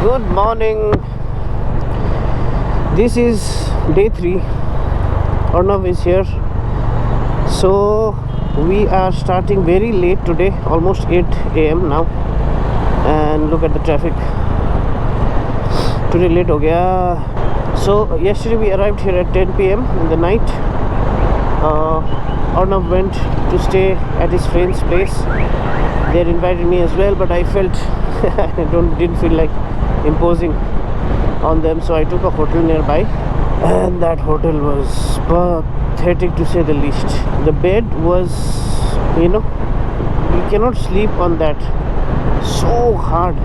Good morning. This is day 3. Arnav is here. So we are starting very late today, almost 8 a.m. now. And look at the traffic. Today late ho gaya. So yesterday we arrived here at 10 p.m. in the night. Arnav went to stay at his friend's place. They had invited me as well, but I felt didn't feel like imposing on them, so I took a hotel nearby, and that hotel was pathetic to say the least. The bed was, you cannot sleep on that, so hard.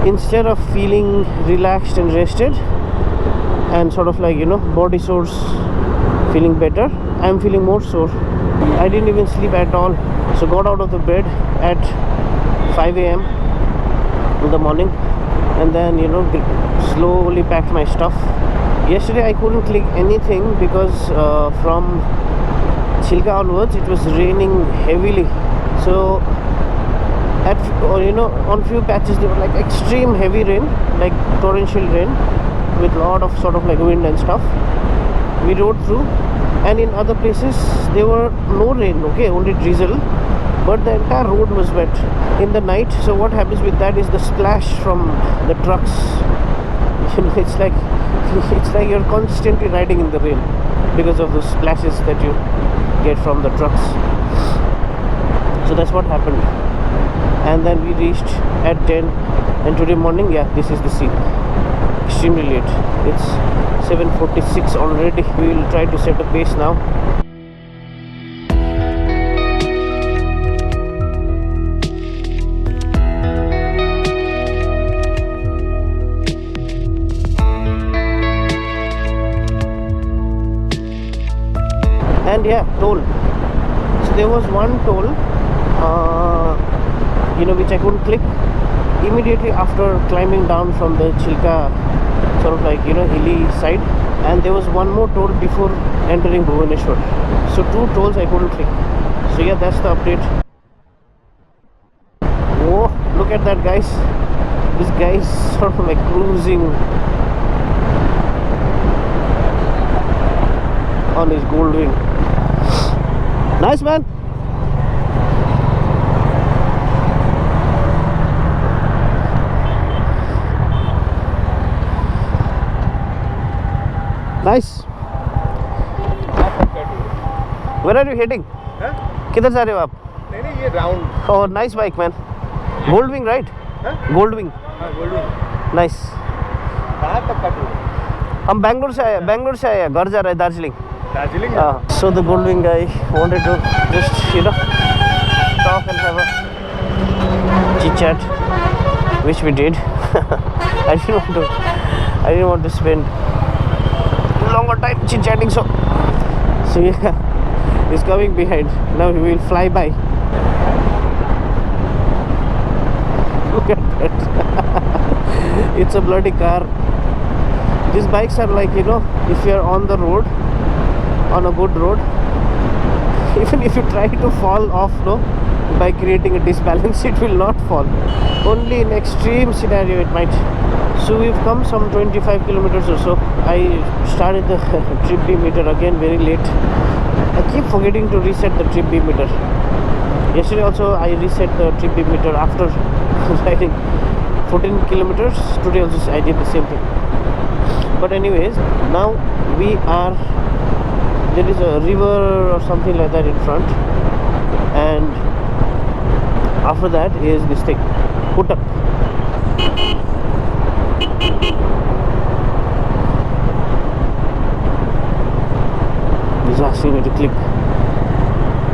Instead of feeling relaxed and rested and sort of like body sores, feeling better, I'm feeling more sore. I didn't even sleep at all. So got out of the bed at 5 a.m. in the morning, and then slowly packed my stuff. Yesterday I couldn't click anything because from Chilka onwards it was raining heavily. So on few patches there were like extreme heavy rain, like torrential rain with lot of sort of like wind and stuff. We rode through, and in other places there were no rain, okay, only drizzle, but the entire road was wet in the night. So what happens with that is the splash from the trucks. It's like you're constantly riding in the rain because of the splashes that you get from the trucks. So that's what happened. And then we reached at 10, and today morning, this is the scene. Extremely late. It's 7:46 already. We will try to set a pace now. And toll. So there was one toll which I couldn't click immediately after climbing down from the Chilka sort of like hilly side, and there was one more toll before entering Bhubaneswar. So 2 tolls I couldn't click. So that's the update. Oh, look at that, guys. This guy is sort of like cruising on his Goldwing. Nice, man. Nice. Where are you heading? किधर जा रहे हो आप? नहीं ये round. Oh, nice bike, man. Goldwing, right? Goldwing. हाँ, Goldwing. Nice. कहाँ तक का टूर? हम बैंगलोर से आए घर जा रहे हैं Darjeeling. Darjeeling. So the Goldwing guy wanted to just talk and have a chit chat, which we did. I didn't want to spend longer time chit chatting, so he's coming behind. Now he will fly by. Look at that. It's a bloody car. These bikes are like, if you're on the road, on a good road, even if you try to fall off by creating a disbalance, it will not fall. Only in extreme scenario it might. So we've come some 25 kilometers or so. I started the trip B meter again very late. I keep forgetting to reset the trip B meter. Yesterday also I reset the trip B meter after riding 14 kilometers. Today also I did the same thing. But anyways, now there is a river or something like that in front, and after that is this thing, Kutak. He's asking me to click.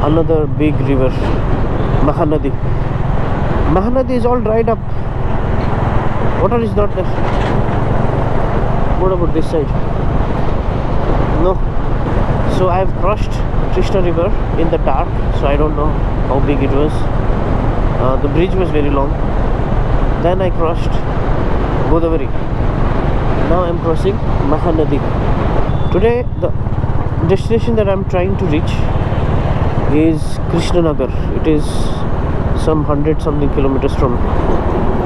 Another big river, Mahanadi. Mahanadi is all dried up. Water is not there. What about this side? No. So I have crossed Krishna river in the dark, so I don't know how big it was. The bridge was very long. Then I crossed Godavari. Now I am crossing Mahanadi. Today the destination that I am trying to reach is Krishnanagar. It is some 100 something kilometers from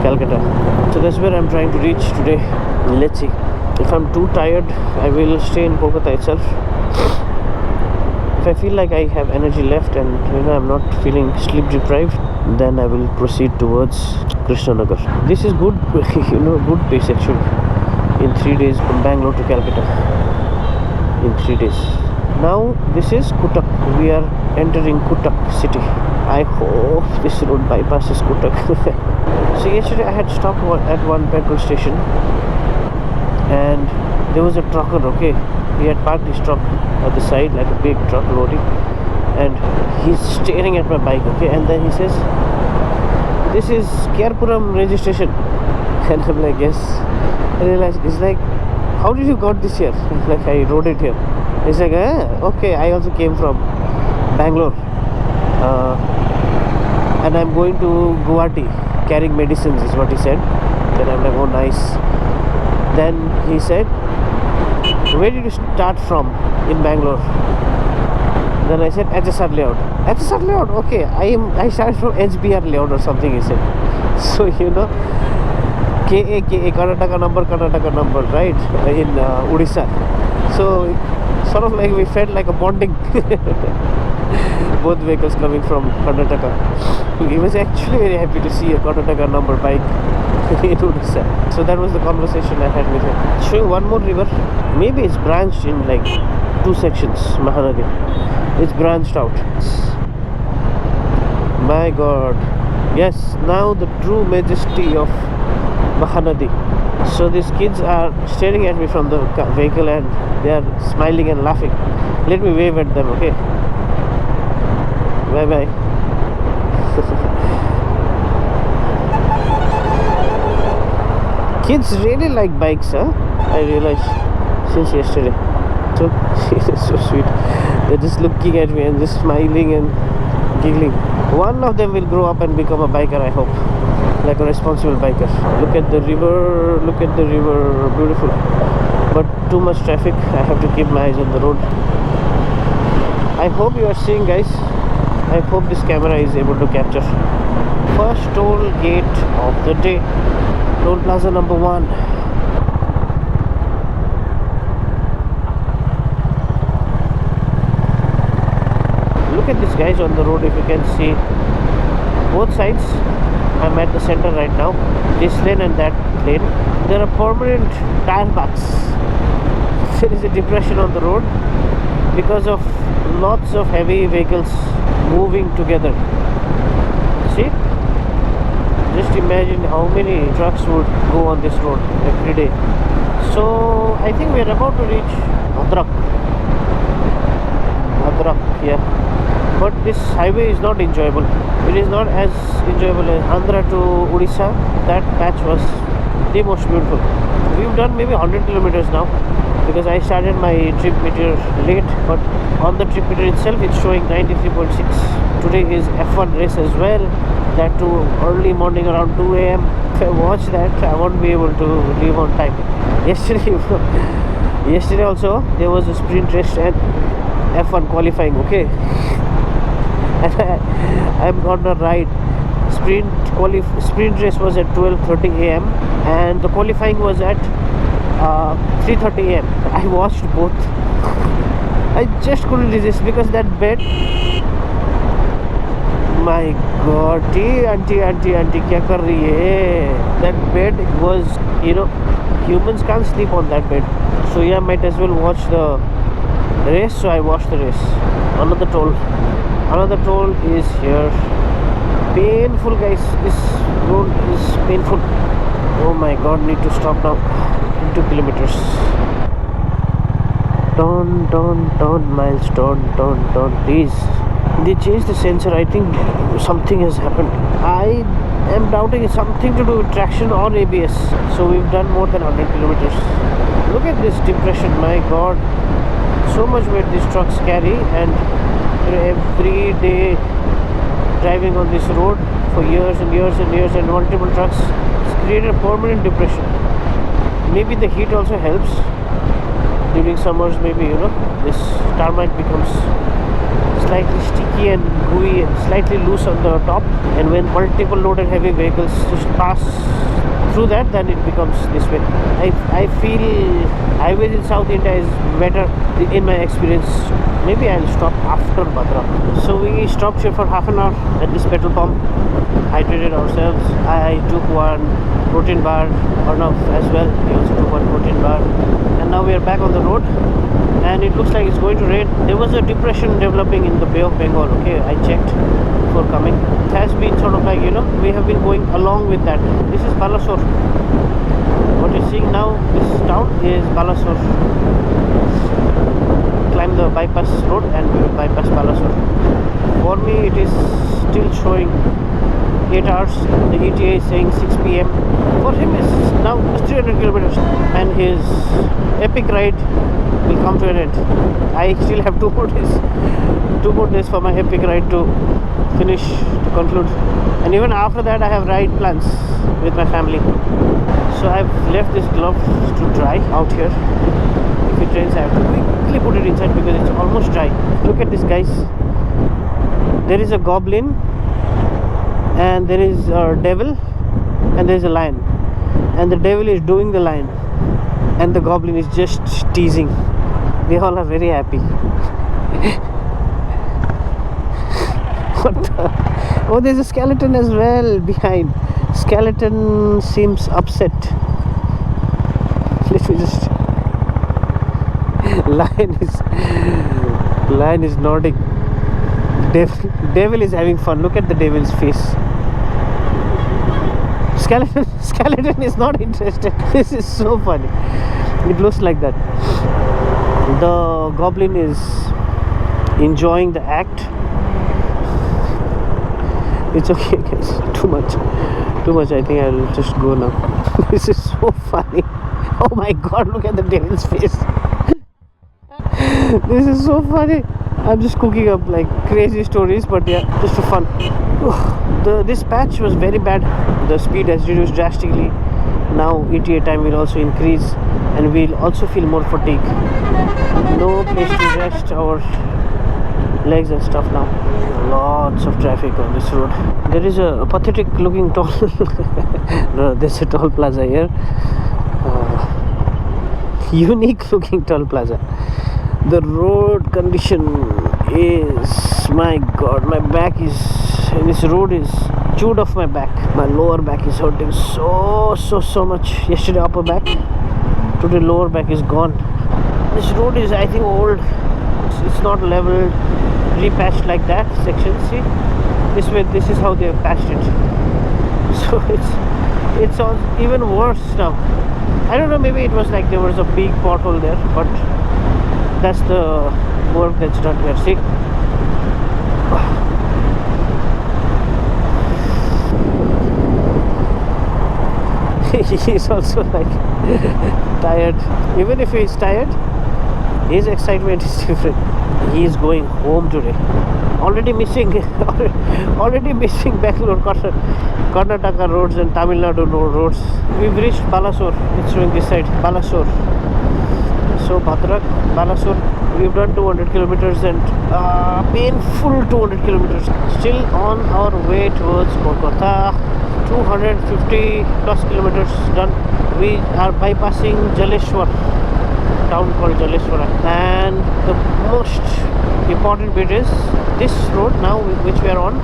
Calcutta. So that's where I'm trying to reach today. Let's see. If I'm too tired, I will stay in Kolkata itself. If I feel like I have energy left and I'm not feeling sleep deprived, then I will proceed towards Krishnanagar. This is good, good pace actually. In 3 days from Bangalore to Calcutta. In 3 days. Now this is Cuttack. We are entering Cuttack city. I hope this road bypasses Cuttack. So yesterday I had stopped at one petrol station, and there was a trucker. Okay, he had parked his truck at the side like a big truck loading, and he's staring at my bike. Okay, and then he says, "This is Kerpuram registration," and I'm like, "Yes." I realized, it's like, "How did you got this here?" Like, "I rode it here." He's like, "Okay, I also came from Bangalore, and I'm going to Guwahati carrying medicines," is what he said. Then I'm like, "Oh, nice." Then he said, "Where did you start from in Bangalore?" Then I said, "HSR layout." "HSR layout? Okay, I started from HBR layout or something," he said. So KA Karnataka number, right, in Odisha. So sort of like we felt like a bonding. Both vehicles coming from Karnataka. He was actually very happy to see a Karnataka number bike in Odisha. So that was the conversation I had with him. Showing one more river. Maybe it's branched in like 2 sections. Mahanadi. It's branched out. My God. Yes, now the true majesty of Mahanadi. So these kids are staring at me from the vehicle and they are smiling and laughing. Let me wave at them, okay? Bye bye. Kids really like bikes, huh? I realized since yesterday. So so sweet. They're just looking at me and just smiling and giggling. One of them will grow up and become a biker, I hope. Like a responsible biker. Look at the river, beautiful. But too much traffic, I have to keep my eyes on the road. I hope you are seeing, guys. I hope this camera is able to capture. First toll gate of the day. Toll plaza number 1. Look at this, guys, on the road. If you can see both sides. I'm at the center right now. This lane and that lane. There are permanent tire marks. There is a depression on the road because of lots of heavy vehicles moving together. See? Just imagine how many trucks would go on this road every day. So I think we are about to reach Bhadrak, yeah. But this highway is not enjoyable. It is not as enjoyable as Andhra to Odisha. That patch was the most beautiful. We've done maybe 100 kilometers now, because I started my trip meter late, but on the trip meter itself it's showing 93.6. Today is F1 race as well, that too early morning around 2 AM. If I watch that, I won't be able to leave on time. Yesterday also there was a sprint race and F1 qualifying, okay. And I'm on the right. Sprint race was at 12:30 AM and the qualifying was at 3:30 AM. I watched both. I just couldn't resist because that bed. My God, auntie, kya kar rahi hai? That bed was, humans can't sleep on that bed. So yeah, might as well watch the race. So I watched the race. Another toll is here. Painful, guys. This road is painful. Oh my God, need to stop now. 2 kilometers. Don't miles, don't, please. They changed the sensor. I think something has happened. I am doubting it's something to do with traction or ABS. So we've done more than 100 kilometers. Look at this depression, my God. So much weight these trucks carry, and every day driving on this road for years and multiple trucks, it's created a permanent depression. Maybe the heat also helps during summers. Maybe this tarmac becomes slightly sticky and gooey and slightly loose on the top, and when multiple loaded heavy vehicles just pass through that, then it becomes this way. I feel highways in South India is better in my experience. Maybe I'll stop after Bhadrak. So we stopped here for half an hour at this petrol pump, hydrated ourselves. I took one protein bar, Arnav as well, he also took one protein bar, and now we are back on the road, and it looks like it's going to rain. There was a depression developing in the Bay of Bengal, okay, I checked before coming. It has been sort of like, you know, we have been going along with that. This is Balasore. What you're seeing now, this town is Balasore. Climb the bypass road and we will bypass Balasore. For me it is still showing 8 hours. The ETA is saying 6 p.m. For him it's now 300 kilometers, and his epic ride will come to an end. I still have 2 more days for my epic ride to finish, to conclude, and even after that I have ride plans with my family. So I've left this glove to dry out here. If it rains I have to quickly put it inside because it's almost dry. Look at this, guys. There is a goblin, and there is a devil, and there is a lion, and the devil is doing the lion and the goblin is just teasing. They all are very happy. What the? Oh, there's a skeleton as well behind. Skeleton seems upset. Let me just lion is nodding. Devil is having fun. Look at the devil's face. Skeleton is not interested. This is so funny. It looks like that. The goblin is enjoying the act. It's okay, guys. Too much. I think I'll just go now. This is so funny. Oh my god, look at the devil's face. This is so funny. I'm just cooking up like crazy stories, but yeah, just for fun. This patch was very bad. The speed has reduced drastically. Now ETA time will also increase, and we'll also feel more fatigue. No place to rest our legs and stuff now. Lots of traffic on this road. There is a pathetic looking toll. No, there's a toll plaza here. Unique looking toll plaza. The road condition is, my god, my back is, this road is chewed off my back. My lower back is hurting so much. Yesterday upper back, today lower back is gone. This road is, I think, old. It's not leveled, repatched like that section. See, this is how they have patched it. So it's all even worse now. I don't know, maybe it was like there was a big pothole there, but that's the work that's done here. See, he's also like tired. Even if he's tired, his excitement is different. He is going home today. Already missing Bangalore, Karnataka roads and Tamil Nadu roads. We've reached Balasore. It's showing this side, Balasore. So Bhadrak, Balasore, we've done 200 kilometers and painful 200 kilometers. Still on our way towards Kolkata. 250 plus kilometers done. We are bypassing Jaleshwar, town called Jaleshwara, and the most important bit is this road now which we are on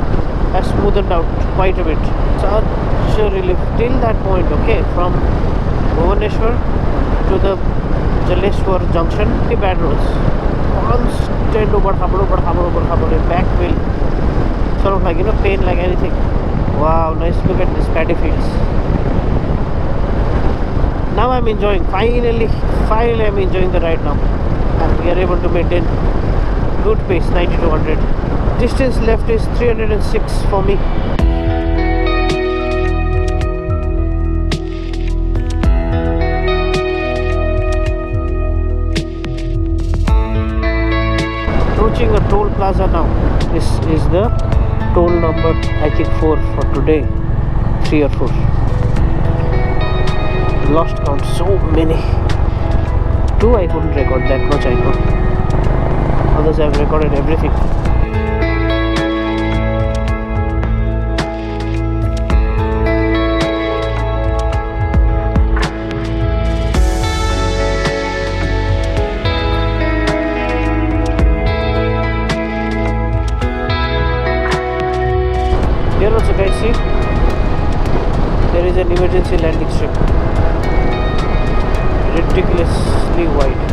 has smoothened out quite a bit. Such a relief till that point. Okay, from Bhubaneswar to the Jaleshwar junction, the bad roads, constant back wheel, sort of like, you know, pain like anything. Wow, nice. Look at this paddy fields. Now I'm enjoying, finally I'm enjoying the ride now, and we are able to maintain good pace, 90 to 100. Distance left is 306 for me. Approaching a toll plaza now. This is the toll number, I think 4 for today, 3 or 4. Lost count, so many. 2 I couldn't record, that much I know. Others I've recorded everything. Here also guys, see, there is an emergency landing strip. Ridiculously wide.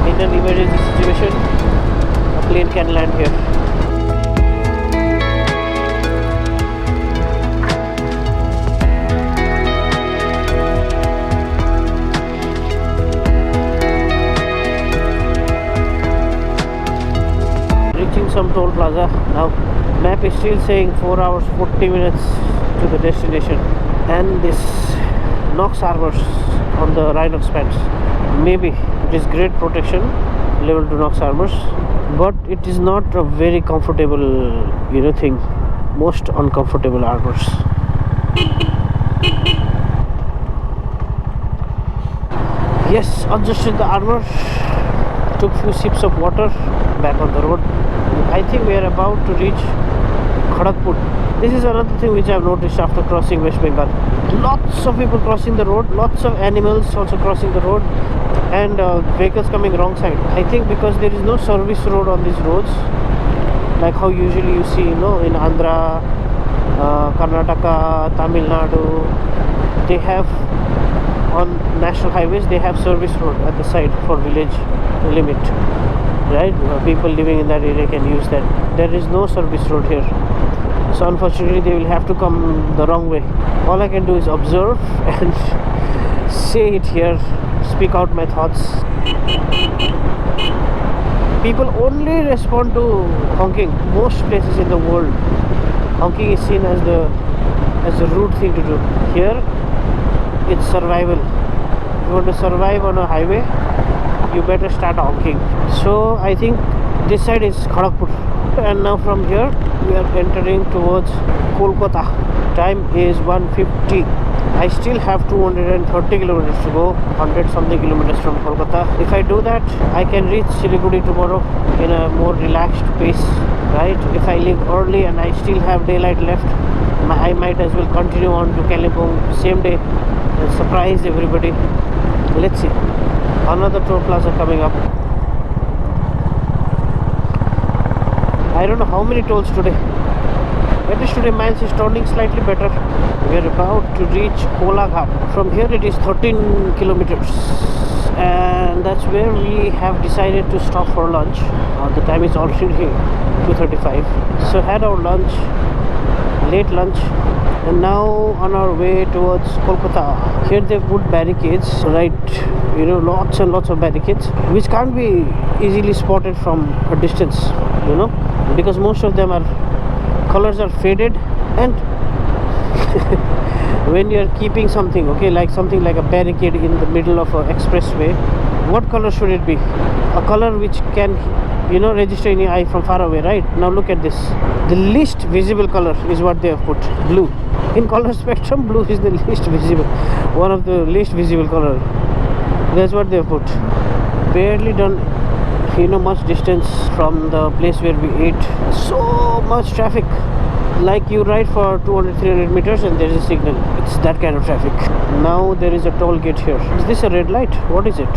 In an emergency situation, a plane can land here. Reaching some toll plaza now. Map is still saying 4 hours 40 minutes to the destination, and this Knox Harbors on the Rhinox Spans. Maybe it is great protection level to Knox Harbors, but it is not a very comfortable thing. Most uncomfortable harbors. Yes, adjusted the armor, took few sips of water, back on the road. I think we are about to reach Kharagpur. This is another thing which I have noticed after crossing West Bengal. Lots of people crossing the road, lots of animals also crossing the road, and vehicles coming wrong side. I think because there is no service road on these roads, like how usually you see, in Andhra, Karnataka, Tamil Nadu, they have on national highways, they have service road at the side for village limit, right? People living in that area can use that. There is no service road here, so unfortunately they will have to come the wrong way. All I can do is observe and say it here, speak out my thoughts. People only respond to honking. Most places in the world, honking is seen as the rude thing to do. Here it's survival. If you want to survive on a highway, you better start honking. So I think this side is Kharagpur, and now from here we are entering towards Kolkata. Time is 1:50. I still have 230 kilometers to go, 100 something kilometers from Kolkata. If I do that, I can reach Siliguri tomorrow in a more relaxed pace, right? If I leave early and I still have daylight left, I might as well continue on to Kalimpong same day and surprise everybody. Let's see. Another toll plaza coming up. I don't know how many tolls today. At least today miles is turning slightly better. We are about to reach Kolaghat. From here it is 13 kilometers, and that's where we have decided to stop for lunch. The time is already 2:35. So had our lunch, late lunch, and now on our way towards Kolkata. Here they've put barricades, right? Lots and lots of barricades, which can't be easily spotted from a distance, because most of them colors are faded, and when you're keeping something, like something like a barricade in the middle of an expressway, what color should it be? A color which can register in your eye from far away, right? Now look at this. The least visible color is what they have put, blue. In color spectrum, blue is the least visible, one of the least visible color. That's what they have put. Barely done much distance from the place where we ate. So much traffic. Like you ride for 200-300 meters and there is a signal. It's that kind of traffic. Now there is a toll gate here. Is this a red light? What is it?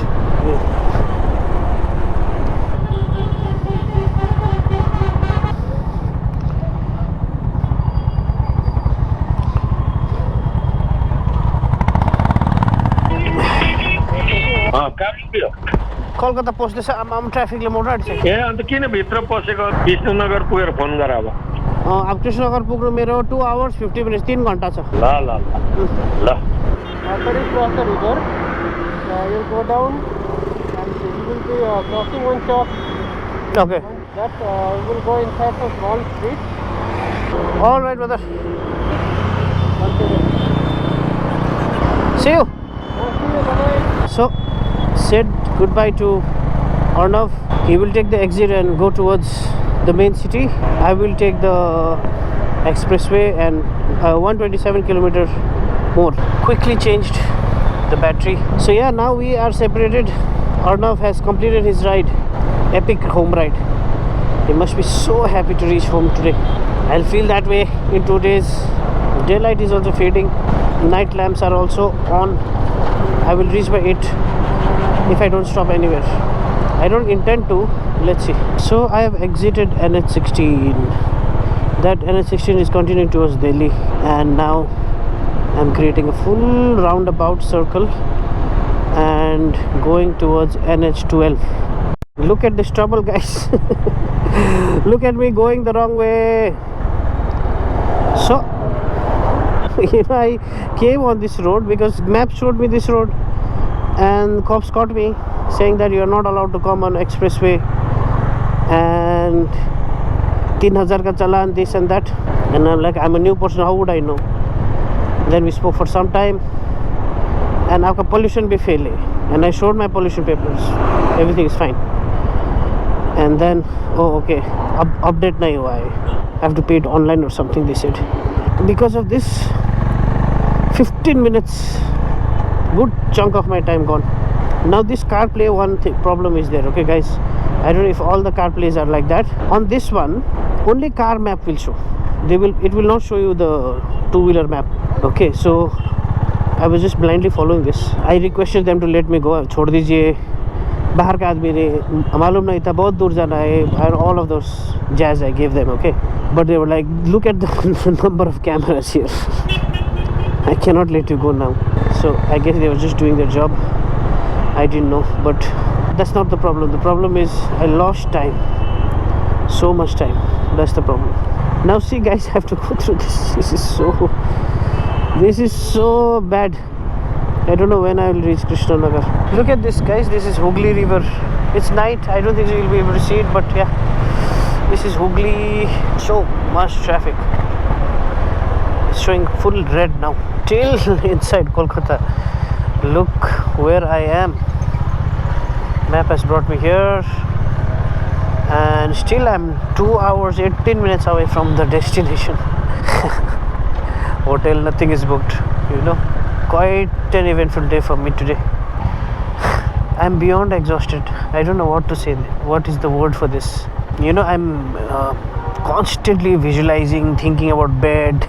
Calcutta पस्दैछ आमाम ट्राफिकले मोडा आँटिसक्यो ए अन्त किन भित्र पसेको कृष्णनगर पुगेर phone गर अब अब कृष्णनगर पुग्नु मेरो 2 hours 50 minutes 3 घण्टा छ ल ल ल After you cross the river, you'll go down and you will be crossing one shop. Okay. That you will go inside a small street. All right, brother. See you. So, said goodbye to Arnav. He will take the exit and go towards the main city. I will take the expressway and 127 kilometers more. Quickly changed the battery. So yeah, now we are separated. Arnav has completed his ride. Epic home ride. He must be so happy to reach home today. I'll feel that way in 2 days. Daylight is also fading. Night lamps are also on. I will reach by 8 if I don't stop anywhere. I don't intend to. Let's see. So I have exited NH16. That NH16 is continuing towards Delhi, and now I'm creating a full roundabout circle and going towards NH12. Look at this trouble, guys. Look at me going the wrong way. So I came on this road because map showed me this road, and cops caught me saying that you are not allowed to come on expressway, and 3000 ka challan, this and that. And I'm like, I'm a new person, how would I know? Then we spoke for some time, and aapka pollution bhi fail hai, and I showed my pollution papers, everything is fine. And then, oh okay, update nahi hua hai, I have to pay it online or something, they said. Because of this, 15 minutes, good chunk of my time gone. Now this CarPlay one problem is there, okay guys, I don't know if all the CarPlays are like that. On this one, only car map will show. It will not show you the two-wheeler map. Okay, so I was just blindly following this. I requested them to let me go. छोड़ दीजिए, बाहर का आदमी ने, मालूम नहीं था, बहुत दूर जाना है, and all of those jazz I gave them, okay. But they were like, look at the number of cameras here. I cannot let you go now. So I guess they were just doing their job. I didn't know, but that's not the problem. The problem is I lost time, so much time. That's the problem. Now see guys, I have to go through this. This is so bad. I don't know when I will reach Krishnanagar. Look at this guys, this is Hooghly river. It's night, I don't think you will be able to see it, but yeah, this is Hooghly. So much traffic. It's showing full red now, till inside Kolkata. Look where I am. Map has brought me here, and still I'm 2 hours 18 minutes away from the destination. Hotel, nothing is booked, you know. Quite an eventful day for me today. I'm beyond exhausted. I don't know what to say. What is the word for this? You know, I'm constantly visualizing, thinking about bed,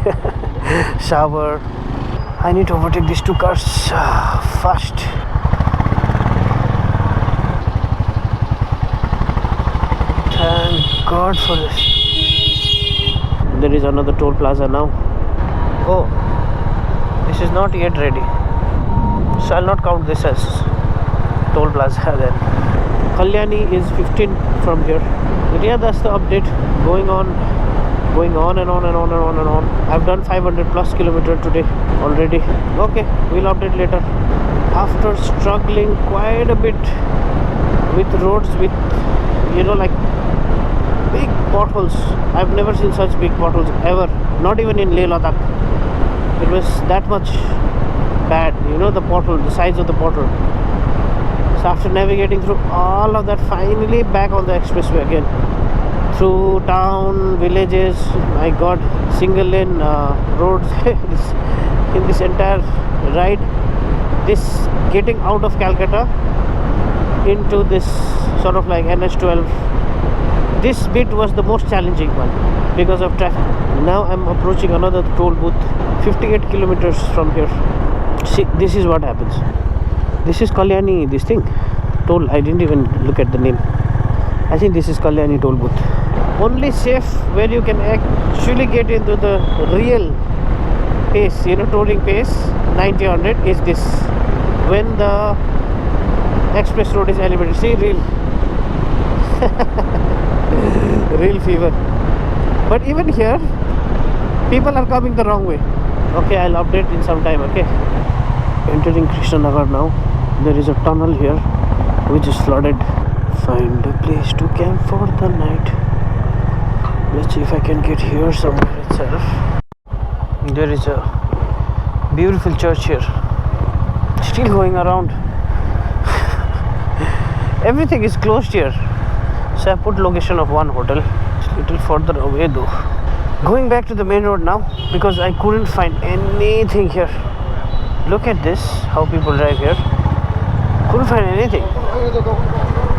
shower. I need to overtake these two cars fast. Thank God for this. There is another toll plaza now. Oh, this is not yet ready, so I'll not count this as toll plaza then. Kalyani is 15 from here. But yeah, that's the update. Going on and on and on and on and on. I've done 500 plus kilometers today already. Okay, we'll update later. After struggling quite a bit with roads with, you know, like big potholes. I've never seen such big potholes ever, not even in Leh Ladakh. It was that much bad, you know, the pothole, the size of the pothole. So after navigating through all of that, finally back on the expressway again, through town, villages. My God, single lane roads in this entire ride. This getting out of Calcutta into this sort of like NH12, this bit was the most challenging one because of traffic. Now I'm approaching another toll booth 58 kilometers from here. See, this is what happens. This is Kalyani, this thing, toll. I didn't even look at the name. I think this is Kalyani toll booth. Only safe where you can actually get into the real pace, you know, tolling pace, 90, 100 is this. When the express road is elevated. See, real fever. But even here, people are coming the wrong way. Okay, I'll update in some time, okay. Entering Krishnanagar now. There is a tunnel here which is flooded. Find a place to camp for the night. Let's see if I can get here somewhere itself. There is a beautiful church here. Still going around. Everything is closed here. So I put location of one hotel. It's a little further away though. Going back to the main road now because I couldn't find anything here. Look at this, how people drive here. Couldn't find anything.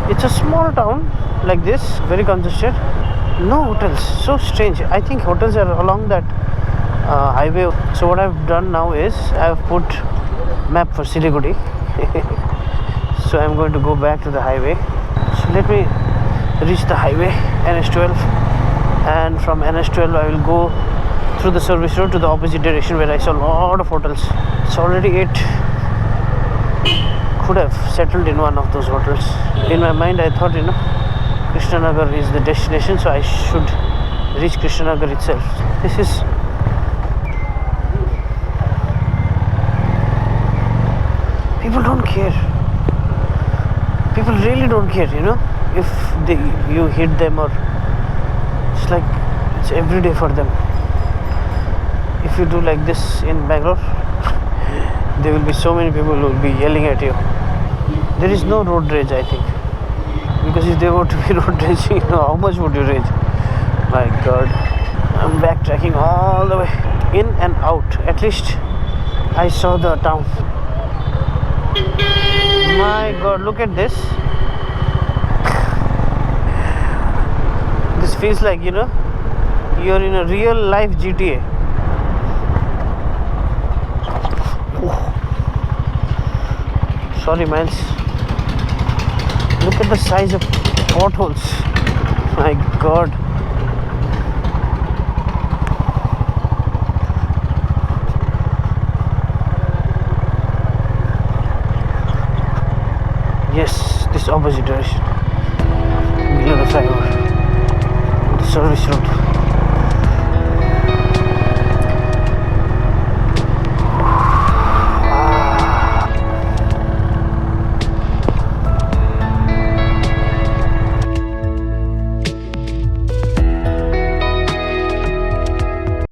It's a small town like this, very congested. No hotels, so strange. I think hotels are along that highway. So what I've done now is I've put map for Siliguri. So I'm going to go back to the highway. So let me reach the highway, NH12. and from NS12 I will go through the service road to the opposite direction where I saw a lot of hotels. It's already 8. Could have settled in one of those hotels. In my mind I thought, Krishnanagar is the destination, so I should reach Krishnanagar itself. This is people don't care. People really don't care, if you hit them, or it's like it's every day for them. If you do like this in Bangalore, there will be so many people who will be yelling at you. There is no road rage, I think, because if there were to be road rage, how much would you rage? My God, I'm backtracking all the way in and out. At least I saw the town. My God, look at this. This feels like, you're in a real life GTA. Sorry, man. Look at the size of potholes. My God. Yes, this opposite direction. Below the flyover. The service road.